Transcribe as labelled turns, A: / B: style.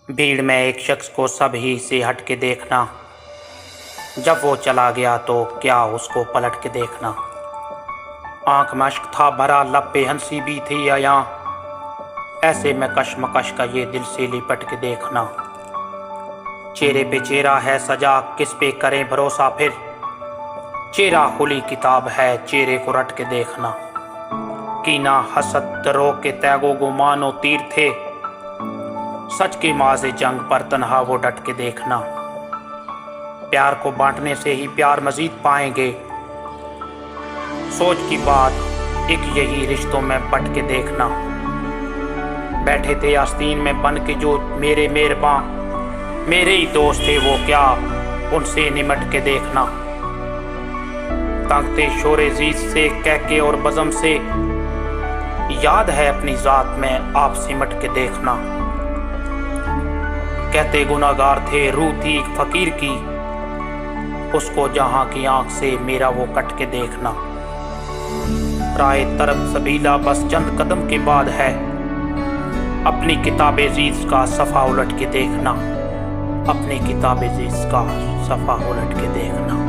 A: भीड़ में एक शख्स को सब ही से हट के देखना, जब वो चला गया तो क्या उसको पलट के देखना। आंख में अश्क था भरा, लब पे हंसी भी थी आया, ऐसे में कशमकश का ये दिल से लिपट के देखना। चेहरे पे चेहरा है सजा, किस पे करें भरोसा फिर, चेहरा खुली किताब है, चेहरे को रट के देखना। कीना हसद दरो के तैगो गुमानो तीर थे, सच के माज़े जंग पर तन्हा वो डट के देखना। प्यार को बांटने से ही प्यार मजीद पाएंगे, सोच की बात एक यही रिश्तों में बट के देखना। बैठे थे आस्तीन में बन के जो मेरे मेहरबां, मेरे ही दोस्त थे वो क्या, उनसे निमट के देखना। तंग थे शोरे जीत से कह के और बज़म से, याद है अपनी ज़ात में आप सिमट के देखना। कहते गुनाहगार थे रूह थी एक फकीर की, उसको जहां की आंख से मेरा वो कट के देखना। राह तरफ सबीला बस चंद कदम के बाद है, अपनी किताबे अजीज का सफ़ा उलट के देखना, अपनी किताबे अजीज का सफ़ा उलट के देखना।